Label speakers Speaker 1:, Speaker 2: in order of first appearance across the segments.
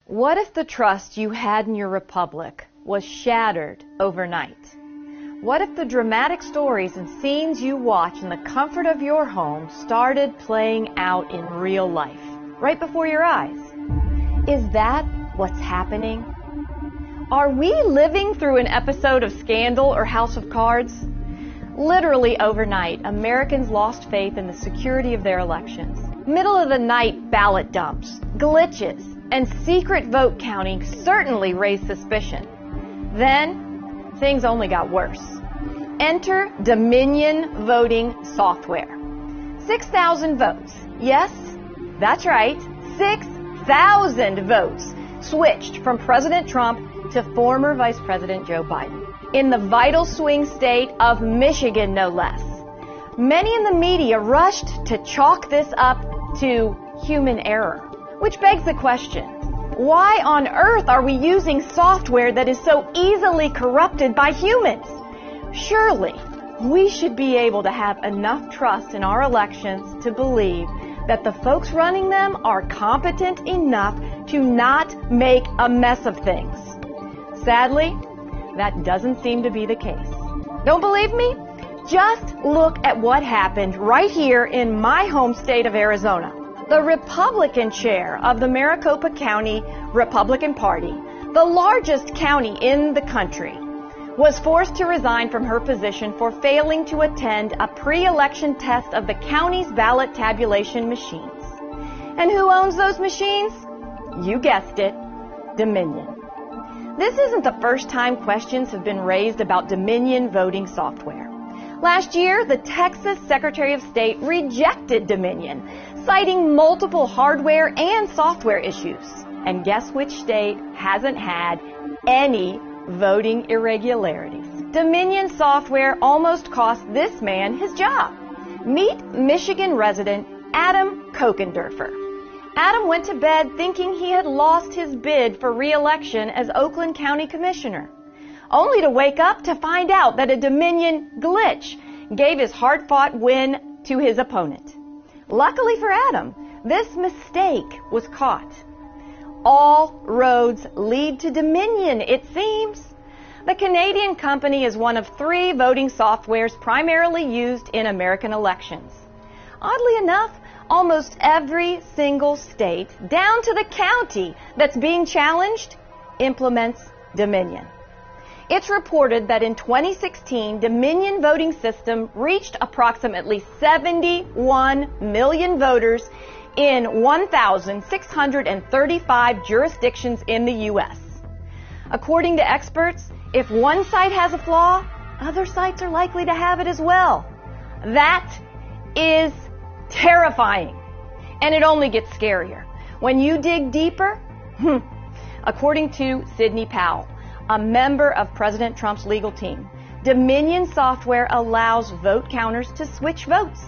Speaker 1: What if the trust you had in your republic was shattered overnight? What if the dramatic stories and scenes you watch in the comfort of your home started playing out in real life, right before your eyes? Is that what's happening? Are we living through an episode of Scandal or House of Cards? Literally overnight, Americans lost faith in the security of their elections. Middle of the night ballot dumps, glitches, and secret vote counting certainly raised suspicion. Then, things only got worse. Enter Dominion voting software. 6,000 votes. Yes, that's right, 6,000 votes switched from President Trump to former Vice President Joe Biden. In the vital swing state of Michigan, no less. Many in the media rushed to chalk this up to human error, which begs the question, why on earth are we using software that is so easily corrupted by humans? Surely, we should be able to have enough trust in our elections to believe that the folks running them are competent enough to not make a mess of things. Sadly, that doesn't seem to be the case. Don't believe me? Just look at what happened right here in my home state of Arizona. The Republican chair of the Maricopa County Republican Party, the largest county in the country, was forced to resign from her position for failing to attend a pre-election test of the county's ballot tabulation machines. And who owns those machines? You guessed it, Dominion. This isn't the first time questions have been raised about Dominion voting software. Last year, the Texas Secretary of State rejected Dominion, citing multiple hardware and software issues. And guess which state hasn't had any voting irregularities? Dominion software almost cost this man his job. Meet Michigan resident Adam Kokendorfer. Adam went to bed thinking he had lost his bid for re-election as Oakland County Commissioner, only to wake up to find out that a Dominion glitch gave his hard-fought win to his opponent. Luckily for Adam, this mistake was caught. All roads lead to Dominion, it seems. The Canadian company is one of 3 voting softwares primarily used in American elections. Oddly enough, almost every single state, down to the county that's being challenged, implements Dominion. It's reported that in 2016, Dominion voting system reached approximately 71 million voters in 1,635 jurisdictions in the U.S. According to experts, if one site has a flaw, other sites are likely to have it as well. That is terrifying. And it only gets scarier. When you dig deeper, according to Sidney Powell, a member of President Trump's legal team, Dominion software allows vote counters to switch votes.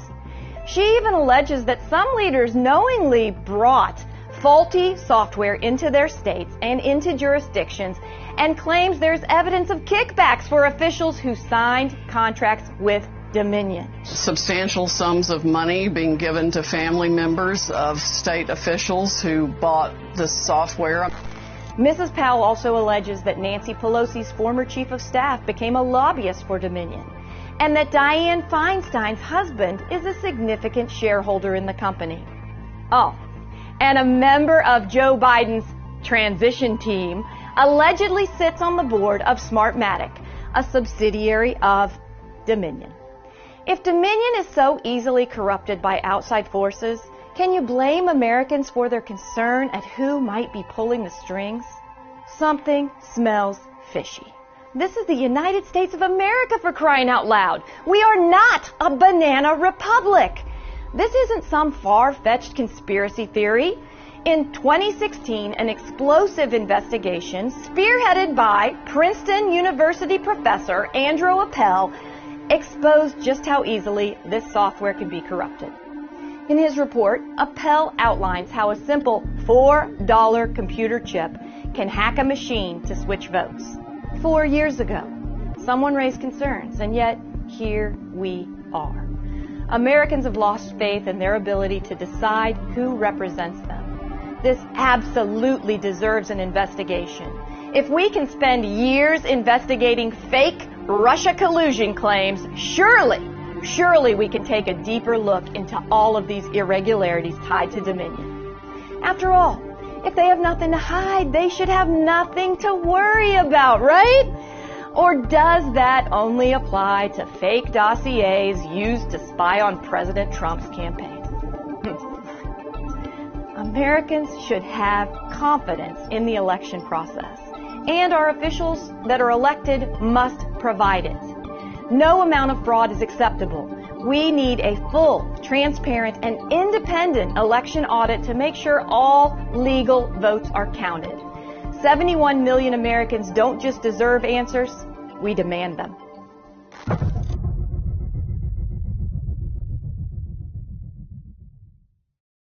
Speaker 1: She even alleges that some leaders knowingly brought faulty software into their states and into jurisdictions and claims there's evidence of kickbacks for officials who signed contracts with Dominion.
Speaker 2: Substantial sums of money being given to family members of state officials who bought this software.
Speaker 1: Mrs. Powell also alleges that Nancy Pelosi's former chief of staff became a lobbyist for Dominion, and that Dianne Feinstein's husband is a significant shareholder in the company. Oh, and a member of Joe Biden's transition team allegedly sits on the board of Smartmatic, a subsidiary of Dominion. If Dominion is so easily corrupted by outside forces, can you blame Americans for their concern at who might be pulling the strings? Something smells fishy. This is the United States of America, for crying out loud. We are not a banana republic. This isn't some far-fetched conspiracy theory. In 2016, an explosive investigation spearheaded by Princeton University professor Andrew Appel exposed just how easily this software can be corrupted. In his report, Appel outlines how a simple $4 computer chip can hack a machine to switch votes. 4 years ago, someone raised concerns, and yet here we are. Americans have lost faith in their ability to decide who represents them. This absolutely deserves an investigation. If we can spend years investigating fake Russia collusion claims, surely we can take a deeper look into all of these irregularities tied to Dominion. After all, if they have nothing to hide, they should have nothing to worry about, right? Or does that only apply to fake dossiers used to spy on President Trump's campaign? Americans should have confidence in the election process, and our officials that are elected must provide it. No amount of fraud is acceptable. We need a full, transparent, and independent election audit to make sure all legal votes are counted. 71 million Americans don't just deserve answers, we demand them.